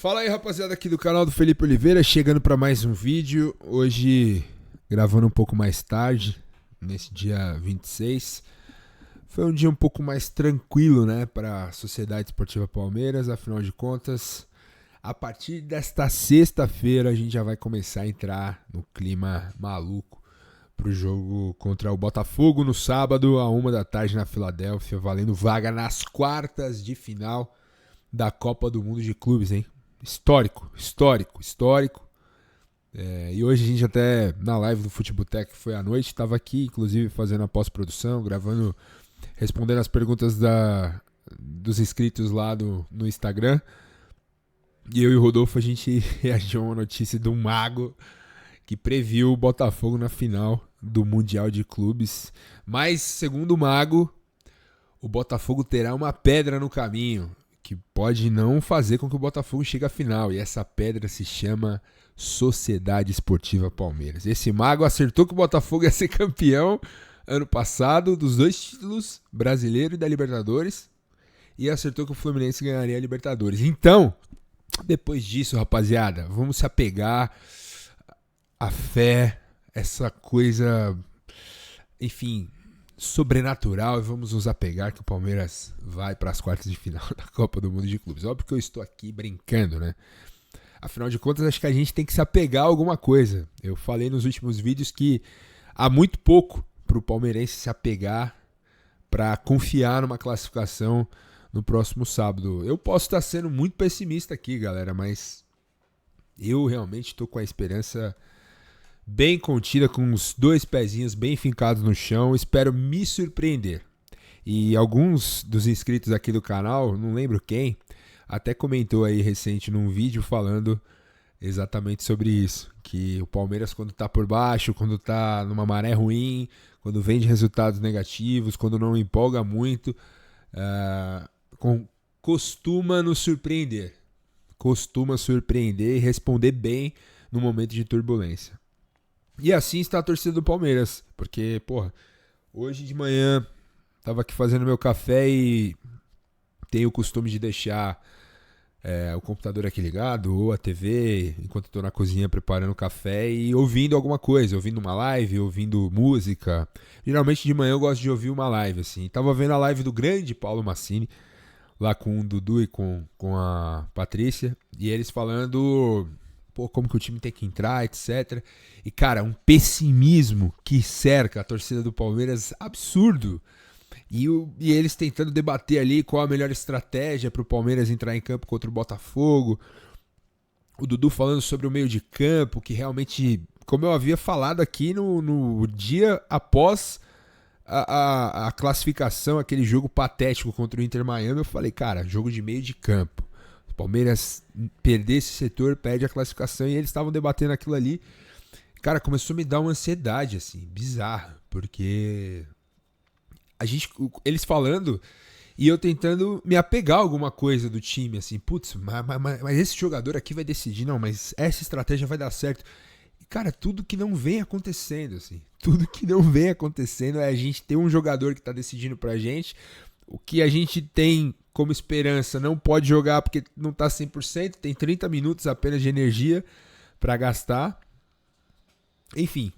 Fala aí, rapaziada, aqui do canal do Felipe Oliveira, chegando para mais um vídeo. Hoje, gravando um pouco mais tarde, nesse dia 26. Foi um dia um pouco mais tranquilo, né, para a Sociedade Esportiva Palmeiras. Afinal de contas, a partir desta sexta-feira, a gente já vai começar a entrar no clima maluco pro jogo contra o Botafogo no sábado, à 1h da tarde, na Filadélfia, valendo vaga nas quartas de final da Copa do Mundo de Clubes, hein? Histórico. E hoje a gente até, na live do Futebotec, que foi à noite, estava aqui, inclusive, fazendo a pós-produção, gravando, respondendo as perguntas dos inscritos lá no Instagram. E eu e o Rodolfo, a gente reagiu a uma notícia de um mago que previu o Botafogo na final do Mundial de Clubes. Mas, segundo o mago, o Botafogo terá uma pedra no caminho que pode não fazer com que o Botafogo chegue à final. E essa pedra se chama Sociedade Esportiva Palmeiras. Esse mago acertou que o Botafogo ia ser campeão ano passado dos 2 títulos, brasileiro e da Libertadores. E acertou que o Fluminense ganharia a Libertadores. Então, depois disso, rapaziada, vamos se apegar à fé, essa coisa, enfim, sobrenatural, e vamos nos apegar que o Palmeiras vai para as quartas de final da Copa do Mundo de Clubes. Óbvio que eu estou aqui brincando, né? Afinal de contas, acho que a gente tem que se apegar a alguma coisa. Eu falei nos últimos vídeos que há muito pouco para o palmeirense se apegar para confiar numa classificação no próximo sábado. Eu posso estar sendo muito pessimista aqui, galera, mas eu realmente estou com a esperança bem contida, com os 2 pezinhos bem fincados no chão. Espero me surpreender. E alguns dos inscritos aqui do canal, não lembro quem, até comentou aí recente num vídeo falando exatamente sobre isso. Que o Palmeiras, quando tá por baixo, quando tá numa maré ruim, quando vem de resultados negativos, quando não empolga muito, costuma nos surpreender. Costuma surpreender e responder bem no momento de turbulência. E assim está a torcida do Palmeiras, porque, porra, hoje de manhã tava aqui fazendo meu café e tenho o costume de deixar o computador aqui ligado ou a TV enquanto estou na cozinha preparando o café e ouvindo alguma coisa, ouvindo uma live, ouvindo música. Geralmente de manhã eu gosto de ouvir uma live, assim. Tava vendo a live do grande Paulo Massini, lá com o Dudu e com a Patrícia, e eles falando como que o time tem que entrar, etc. E, cara, um pessimismo que cerca a torcida do Palmeiras absurdo. E eles tentando debater ali qual a melhor estratégia para o Palmeiras entrar em campo contra o Botafogo. O Dudu falando sobre o meio de campo, que realmente, como eu havia falado aqui no dia após a classificação, aquele jogo patético contra o Inter Miami, eu falei, cara, jogo de meio de campo. O Palmeiras perder esse setor, perde a classificação, e eles estavam debatendo aquilo ali. Cara, começou a me dar uma ansiedade, assim, bizarra, porque eles falando e eu tentando me apegar a alguma coisa do time, assim, putz, mas esse jogador aqui vai decidir, não, mas essa estratégia vai dar certo. E, cara, tudo que não vem acontecendo, assim, tudo que não vem acontecendo é a gente ter um jogador que tá decidindo pra gente, o que a gente tem como esperança não pode jogar porque não tá 100%, tem 30 minutos apenas de energia pra gastar. Enfim,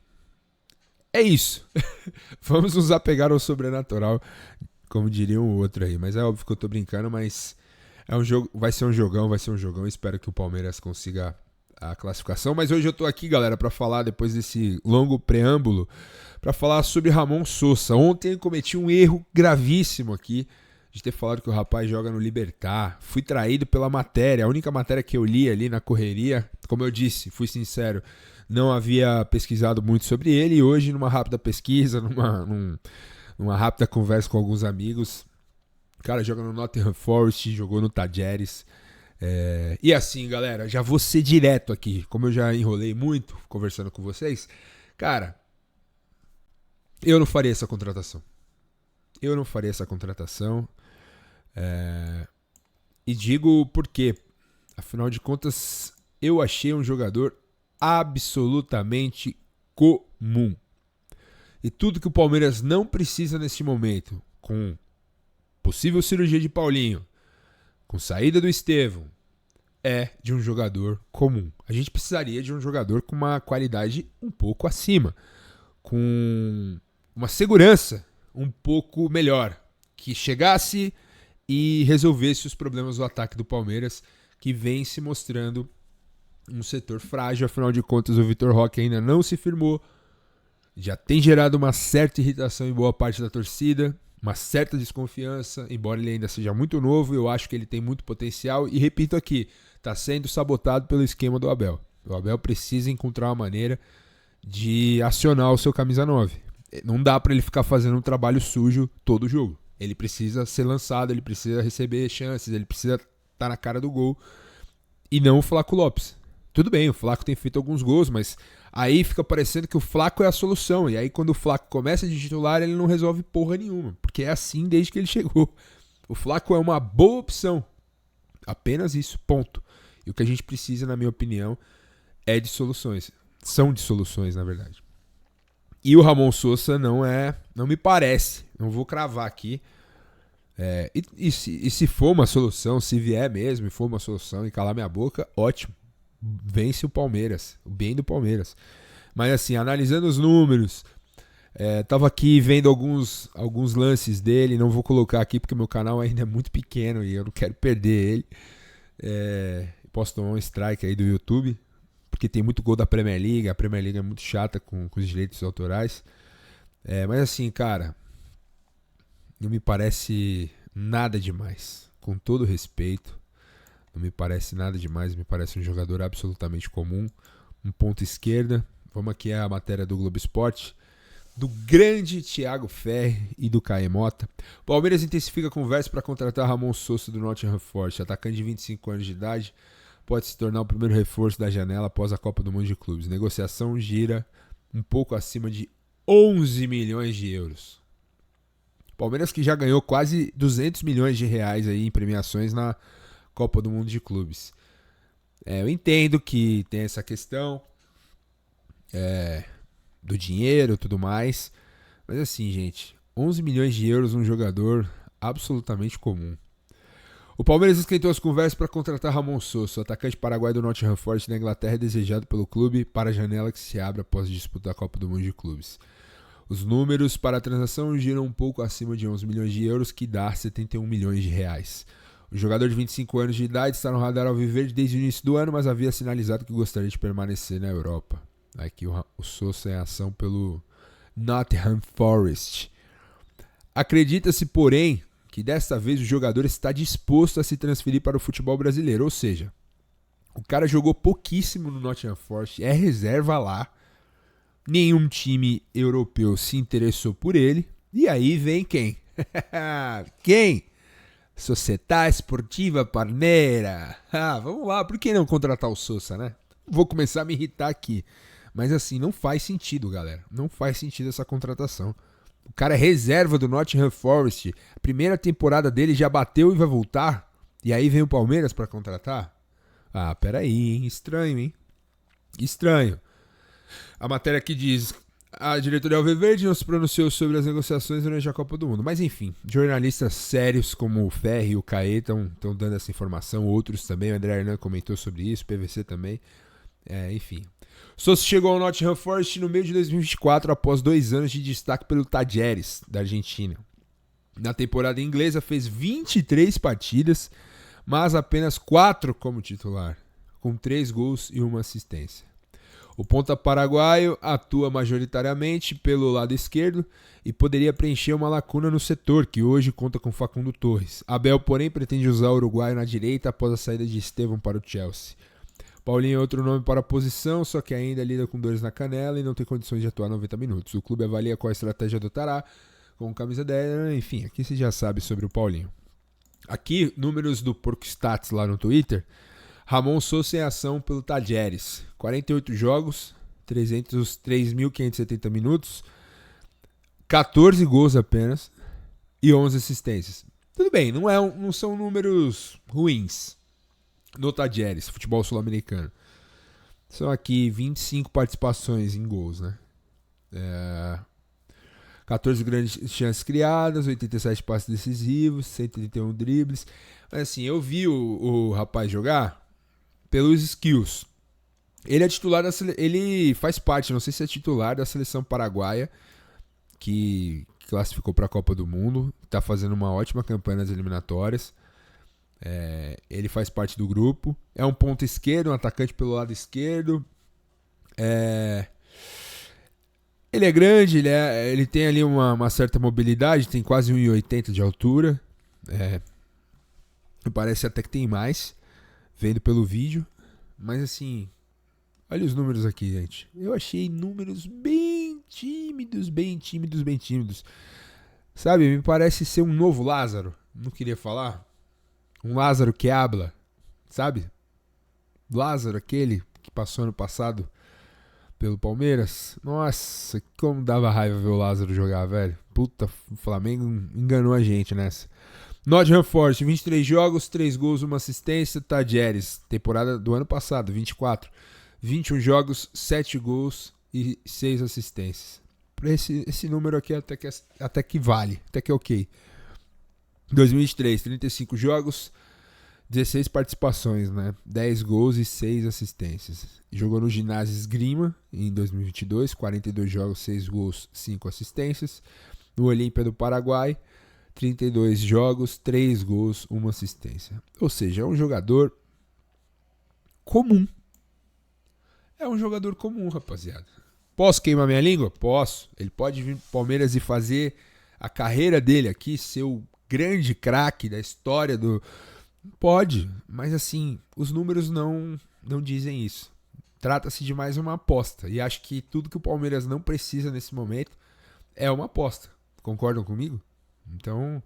é isso. Vamos nos apegar ao sobrenatural, como diria o outro aí. Mas é óbvio que eu tô brincando, mas é um jogo, vai ser um jogão. Espero que o Palmeiras consiga a classificação. Mas hoje eu tô aqui, galera, para falar, depois desse longo preâmbulo, para falar sobre Ramon Sosa. Ontem eu cometi um erro gravíssimo aqui de ter falado que o rapaz joga no Libertad. Fui traído pela matéria, a única matéria que eu li ali na correria. Como eu disse, fui sincero, não havia pesquisado muito sobre ele, e hoje, numa rápida pesquisa, numa rápida conversa com alguns amigos, o cara joga no Nottingham Forest, jogou no Tajeres. E assim, galera, já vou ser direto aqui, como eu já enrolei muito conversando com vocês, cara, eu não faria essa contratação. E digo por quê. Afinal de contas, eu achei um jogador absolutamente comum. E tudo que o Palmeiras não precisa neste momento, com possível cirurgia de Paulinho, com saída do Estevão, é de um jogador comum. A gente precisaria de um jogador com uma qualidade um pouco acima, com uma segurança um pouco melhor, que chegasse e resolvesse os problemas do ataque do Palmeiras, que vem se mostrando um setor frágil. Afinal de contas, o Vitor Roque ainda não se firmou, já tem gerado uma certa irritação em boa parte da torcida, uma certa desconfiança, embora ele ainda seja muito novo. Eu acho que ele tem muito potencial e, repito aqui, está sendo sabotado pelo esquema do Abel. O Abel precisa encontrar uma maneira de acionar o seu camisa 9. Não dá para ele ficar fazendo um trabalho sujo todo jogo. Ele precisa ser lançado, ele precisa receber chances, ele precisa estar na cara do gol, e não o Flaco Lopes. Tudo bem, o Flaco tem feito alguns gols, mas aí fica parecendo que o Flaco é a solução. E aí quando o Flaco começa de titular, ele não resolve porra nenhuma, porque é assim desde que ele chegou. O Flaco é uma boa opção. Apenas isso, ponto. E o que a gente precisa, na minha opinião, é de soluções. São de soluções, na verdade. E o Ramon Sosa não me parece, não vou cravar aqui. E se for uma solução, se vier mesmo e for uma solução e calar minha boca, ótimo. Vence o Palmeiras, o bem do Palmeiras. Mas assim, analisando os números, tava aqui vendo alguns lances dele, não vou colocar aqui porque meu canal ainda é muito pequeno e eu não quero perder ele. Posso tomar um strike aí do YouTube, porque tem muito gol da Premier League, a Premier League é muito chata com os direitos autorais. Mas assim, cara, não me parece nada demais, com todo respeito. Não me parece nada demais, me parece um jogador absolutamente comum. Um ponta esquerda. Vamos aqui a matéria do Globo Esporte, do grande Thiago Ferri e do Caê Mota. Palmeiras intensifica a conversa para contratar Ramon Sosa do Nottingham Forest. Atacante de 25 anos de idade, pode se tornar o primeiro reforço da janela após a Copa do Mundo de Clubes. Negociação gira um pouco acima de 11 milhões de euros. Palmeiras que já ganhou quase 200 milhões de reais aí em premiações na Copa do Mundo de Clubes. Eu entendo que tem essa questão do dinheiro e tudo mais, mas assim, gente, 11 milhões de euros um jogador absolutamente comum. O Palmeiras esquentou as conversas para contratar Ramon Sosa, o atacante paraguaio do Nottingham Forest na Inglaterra, desejado pelo clube para a janela que se abre após disputar a Copa do Mundo de Clubes. Os números para a transação giram um pouco acima de 11 milhões de euros, que dá 71 milhões de reais. O jogador de 25 anos de idade está no radar alviverde desde o início do ano, mas havia sinalizado que gostaria de permanecer na Europa. Aqui o Sosa em ação pelo Nottingham Forest. Acredita-se, porém, que desta vez o jogador está disposto a se transferir para o futebol brasileiro. Ou seja, o cara jogou pouquíssimo no Nottingham Forest, é reserva lá. Nenhum time europeu se interessou por ele. E aí vem quem? Quem? Società Sportiva Parmeira. Vamos lá, por que não contratar o Sosa, né? Vou começar a me irritar aqui. Mas assim, não faz sentido, galera. Não faz sentido essa contratação. O cara é reserva do Nottingham Forest. A primeira temporada dele já bateu e vai voltar. E aí vem o Palmeiras para contratar? Peraí, hein? Estranho, hein? Estranho. A matéria aqui diz: a diretoria alviverde não se pronunciou sobre as negociações durante a Copa do Mundo. Mas enfim, jornalistas sérios como o Ferri e o Caê estão dando essa informação. Outros também, o André Hernan comentou sobre isso, o PVC também. Enfim. Sosa chegou ao Nottingham Forest no meio de 2024 após 2 anos de destaque pelo Talleres, da Argentina. Na temporada inglesa fez 23 partidas, mas apenas 4 como titular, com 3 gols e 1 assistência. O ponta paraguaio atua majoritariamente pelo lado esquerdo e poderia preencher uma lacuna no setor, que hoje conta com Facundo Torres. Abel, porém, pretende usar o uruguaio na direita após a saída de Estevão para o Chelsea. Paulinho é outro nome para a posição, só que ainda lida com dores na canela e não tem condições de atuar 90 minutos. O clube avalia qual estratégia adotará com camisa 10, enfim, aqui você já sabe sobre o Paulinho. Aqui, números do PorcoStats lá no Twitter. Ramon Sosa em ação pelo Talleres. 48 jogos, 3.570 minutos, 14 gols apenas e 11 assistências. Tudo bem, não são números ruins no Talleres, futebol sul-americano. São aqui 25 participações em gols, né? 14 grandes chances criadas, 87 passes decisivos, 131 dribles. Mas assim, eu vi o rapaz jogar, pelos skills. Ele é titular ele faz parte, não sei se é titular da seleção paraguaia, que classificou para a Copa do Mundo, está fazendo uma ótima campanha nas eliminatórias. Ele faz parte do grupo. É um ponta esquerdo, um atacante pelo lado esquerdo. Ele é grande, ele tem ali uma certa mobilidade, tem quase 1,80 de altura. Parece até que tem mais, vendo pelo vídeo. Mas assim, olha os números aqui, gente. Eu achei números bem tímidos. Sabe, me parece ser um novo Lázaro. Não queria falar. Um Lázaro que habla, sabe? Lázaro, aquele que passou ano passado pelo Palmeiras. Nossa, como dava raiva ver o Lázaro jogar, velho. Puta, o Flamengo enganou a gente nessa. Nottingham Forest, 23 jogos, 3 gols, 1 assistência. Tadjeres, temporada do ano passado, 24. 21 jogos, 7 gols e 6 assistências. Esse número aqui até que vale, até que é ok. 2023, 35 jogos, 16 participações, né? 10 gols e 6 assistências. Jogou no Ginásio Esgrima em 2022, 42 jogos, 6 gols, 5 assistências. No Olímpia do Paraguai, 32 jogos, 3 gols, 1 assistência. Ou seja, é um jogador comum. É um jogador comum, rapaziada. Posso queimar minha língua? Posso. Ele pode vir pro Palmeiras e fazer a carreira dele aqui, ser o grande craque da história do... Pode, mas assim, os números não dizem isso. Trata-se de mais uma aposta. E acho que tudo que o Palmeiras não precisa nesse momento é uma aposta. Concordam comigo? Então,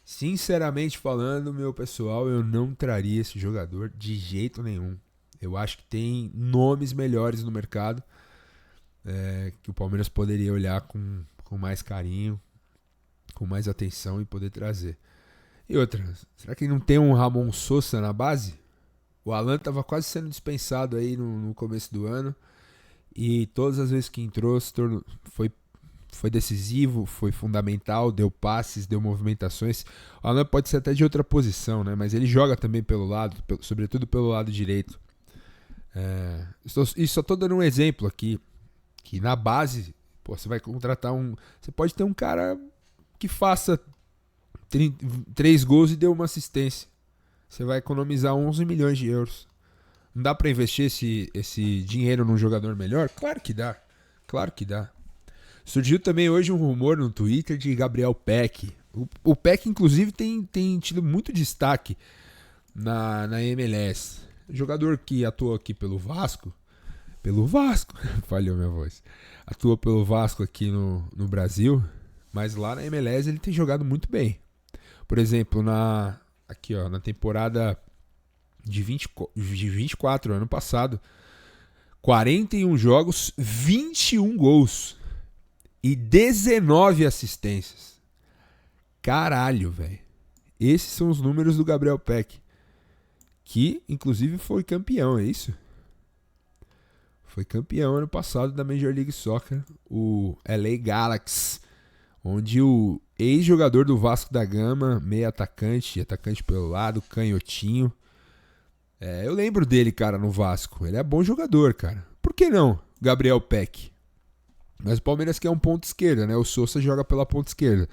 sinceramente falando, meu pessoal, eu não traria esse jogador de jeito nenhum. Eu acho que tem nomes melhores no mercado que o Palmeiras poderia olhar com mais carinho, com mais atenção e poder trazer. E outra, será que não tem um Ramon Sosa na base? O Alan estava quase sendo dispensado aí no começo do ano e todas as vezes que entrou foi decisivo, foi fundamental, deu passes, deu movimentações. O Alan pode ser até de outra posição, né? Mas ele joga também pelo lado, sobretudo pelo lado direito. E só estou dando um exemplo aqui, que na base, você vai contratar você pode ter um cara que faça 3 gols e dê uma assistência. Você vai economizar 11 milhões de euros. Não dá para investir esse dinheiro num jogador melhor? Claro que dá. Claro que dá. Surgiu também hoje um rumor no Twitter de Gabriel Peck. O Peck, inclusive, tem tido muito destaque na MLS. Jogador que atuou aqui pelo Vasco, falhou minha voz, atua pelo Vasco aqui no Brasil, mas lá na MLS ele tem jogado muito bem. Por exemplo, na temporada de 24, ano passado, 41 jogos, 21 gols e 19 assistências. Caralho, velho. Esses são os números do Gabriel Peck, que inclusive foi campeão, é isso? Foi campeão ano passado da Major League Soccer, o LA Galaxy, onde o ex-jogador do Vasco da Gama, meio atacante pelo lado, canhotinho. Eu lembro dele, cara, no Vasco. Ele é bom jogador, cara. Por que não? Gabriel Peck. Mas o Palmeiras quer um ponto esquerda, né? O Sosa joga pela ponta esquerda.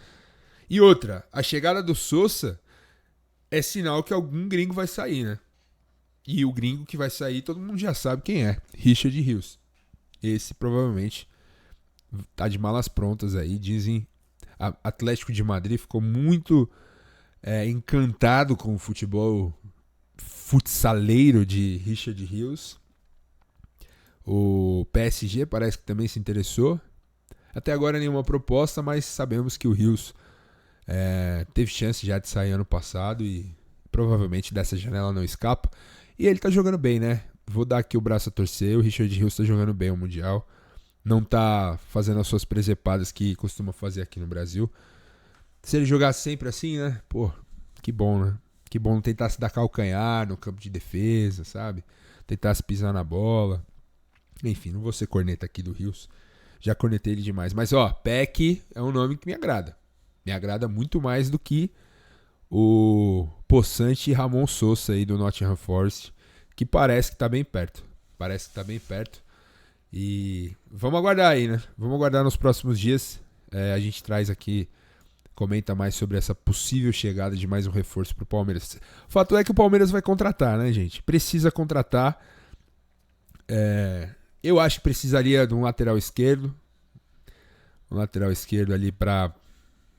E outra, a chegada do Sosa é sinal que algum gringo vai sair, né? E o gringo que vai sair, todo mundo já sabe quem é. Richard Rios. Esse provavelmente tá de malas prontas aí. Dizem, Atlético de Madrid ficou muito encantado com o futebol futsaleiro de Richard Rios. O PSG parece que também se interessou. Até agora nenhuma proposta, mas sabemos que o Rios teve chance já de sair ano passado e provavelmente dessa janela não escapa. E ele tá jogando bem, né? Vou dar aqui o braço a torcer. O Richard Rios tá jogando bem o Mundial. Não tá fazendo as suas presepadas que costuma fazer aqui no Brasil. Se ele jogar sempre assim, né? Pô, que bom, né? Que bom não tentar se dar calcanhar no campo de defesa, sabe? Tentar se pisar na bola. Enfim, não vou ser corneta aqui do Rios. Já cornetei ele demais. Mas, Peck é um nome que me agrada. Me agrada muito mais do que o possante Ramon Sosa aí do Nottingham Forest, que parece que tá bem perto. Parece que tá bem perto. E vamos aguardar aí, né? Vamos aguardar nos próximos dias. A gente traz aqui, comenta mais sobre essa possível chegada de mais um reforço pro Palmeiras. O fato é que o Palmeiras vai contratar, né, gente? Precisa contratar. Eu acho que precisaria de um lateral esquerdo. Um lateral esquerdo ali para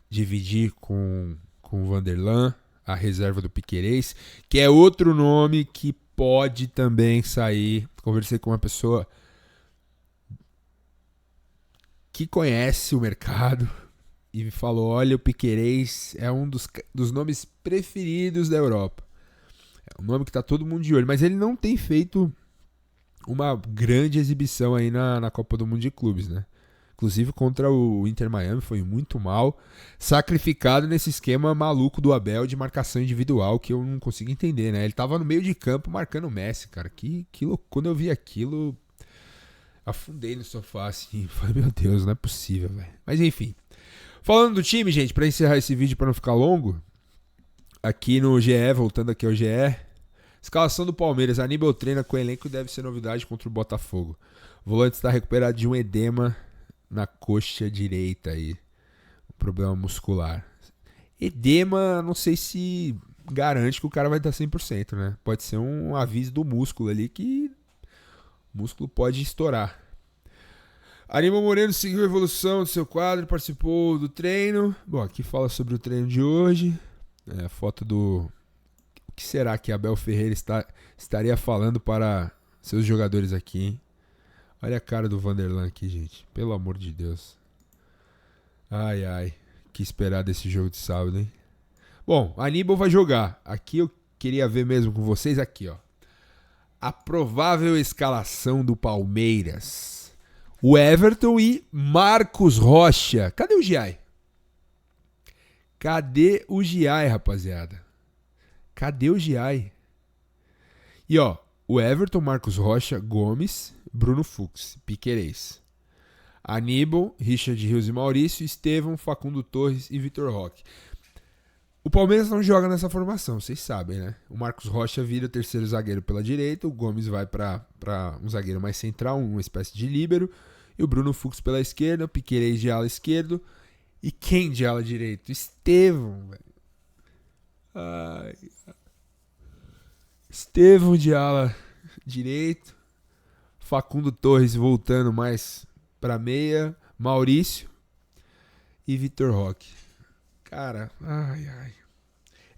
dividir com o Vanderlan, a reserva do Piquerez, que é outro nome que pode também sair. Conversei com uma pessoa que conhece o mercado e me falou, olha, o Piquerez é um dos nomes preferidos da Europa. É um nome que tá todo mundo de olho, mas ele não tem feito uma grande exibição aí na Copa do Mundo de Clubes, né? Inclusive contra o Inter Miami foi muito mal, sacrificado nesse esquema maluco do Abel de marcação individual que eu não consigo entender, né? Ele tava no meio de campo marcando o Messi, cara. Que louco. Quando eu vi aquilo, afundei no sofá assim. Falei, meu Deus, não é possível, velho. Mas enfim. Falando do time, gente, pra encerrar esse vídeo pra não ficar longo, aqui no GE, voltando aqui ao GE, escalação do Palmeiras. Aníbal treina com o elenco e deve ser novidade contra o Botafogo. O volante está recuperado de um edema na coxa direita aí. Um problema muscular. Edema, não sei se garante que o cara vai estar 100%, né? Pode ser um aviso do músculo ali que o músculo pode estourar. Aníbal Moreno seguiu a evolução do seu quadro, participou do treino. Bom, aqui fala sobre o treino de hoje. A foto do... O que será que Abel Ferreira estaria falando para seus jogadores aqui, hein? Olha a cara do Vanderlan aqui, gente. Pelo amor de Deus. Ai, ai. Que esperar desse jogo de sábado, hein? Bom, Aníbal vai jogar. Aqui eu queria ver mesmo com vocês. Aqui, ó. A provável escalação do Palmeiras. O Everton e Marcos Rocha. Cadê o Giai? Cadê o Giai, rapaziada? Cadê o Giai? E, ó. O Everton, Marcos Rocha, Gomes, Bruno Fux, Piquerez. Aníbal, Richard Rios e Maurício, Estevão, Facundo Torres e Vitor Roque. O Palmeiras não joga nessa formação, vocês sabem, né? O Marcos Rocha vira terceiro zagueiro pela direita, o Gomes vai para um zagueiro mais central, uma espécie de líbero, e o Bruno Fux pela esquerda, o Piquerez de ala esquerdo, e quem de ala direito? Estevão, velho. Ai... Estevão de ala direito, Facundo Torres voltando mais pra meia, Maurício e Vitor Roque. Cara, ai.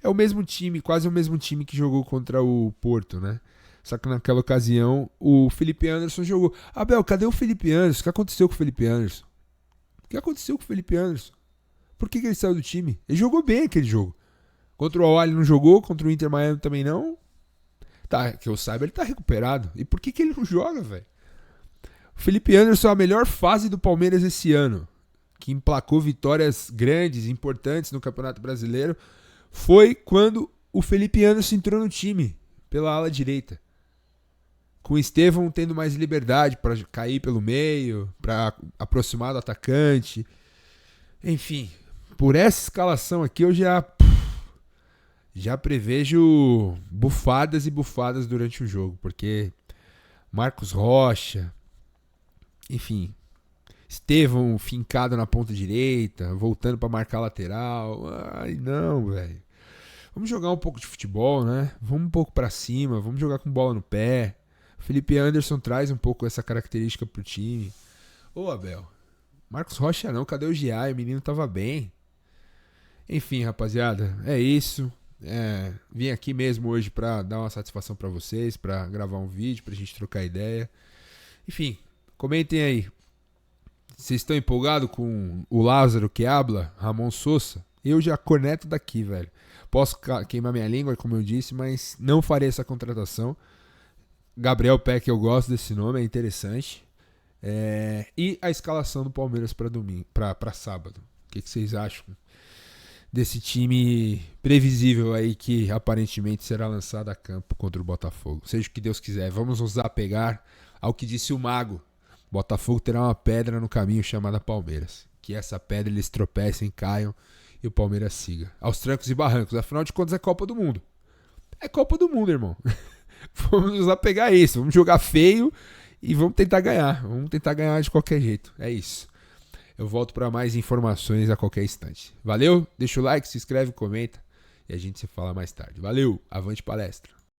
É o mesmo time, quase o mesmo time que jogou contra o Porto, né? Só que naquela ocasião o Felipe Anderson jogou. Abel, cadê o Felipe Anderson? O que aconteceu com o Felipe Anderson? O que aconteceu com o Felipe Anderson? Por que ele saiu do time? Ele jogou bem aquele jogo. Contra o Al-Ahly não jogou, contra o Inter Miami também não. Tá, que eu saiba, ele tá recuperado. E por que ele não joga, velho? O Felipe Anderson é a melhor fase do Palmeiras esse ano, que emplacou vitórias grandes, importantes no Campeonato Brasileiro, foi quando o Felipe Anderson entrou no time, pela ala direita. Com o Estevão tendo mais liberdade para cair pelo meio, para aproximar do atacante. Enfim, por essa escalação aqui eu já prevejo bufadas e bufadas durante o jogo, porque Marcos Rocha, enfim, Estevão fincado na ponta direita, voltando para marcar lateral. Ai, não, velho. Vamos jogar um pouco de futebol, né? Vamos um pouco para cima, vamos jogar com bola no pé. O Felipe Anderson traz um pouco essa característica pro time. Ô, Abel, Marcos Rocha não, cadê o Giai? O menino tava bem. Enfim, rapaziada, é isso. Vim aqui mesmo hoje pra dar uma satisfação pra vocês, pra gravar um vídeo, pra gente trocar ideia. Enfim, comentem aí. Vocês estão empolgados com o Lázaro que habla, Ramon Sousa? Eu já corneto daqui, velho. Posso queimar minha língua, como eu disse, mas não farei essa contratação. Gabriel Peck, eu gosto desse nome, é interessante. E a escalação do Palmeiras pra domingo, pra sábado. O que vocês acham desse time previsível aí que aparentemente será lançado a campo contra o Botafogo? Seja o que Deus quiser, vamos nos apegar ao que disse o Mago. Botafogo terá uma pedra no caminho chamada Palmeiras. Que essa pedra eles tropecem, caiam e o Palmeiras siga. Aos trancos e barrancos, afinal de contas é Copa do Mundo. É Copa do Mundo, irmão. Vamos lá pegar isso. Vamos jogar feio e vamos tentar ganhar. Vamos tentar ganhar de qualquer jeito. É isso. Eu volto para mais informações a qualquer instante. Valeu? Deixa o like, se inscreve, comenta. E a gente se fala mais tarde. Valeu, avante palestra.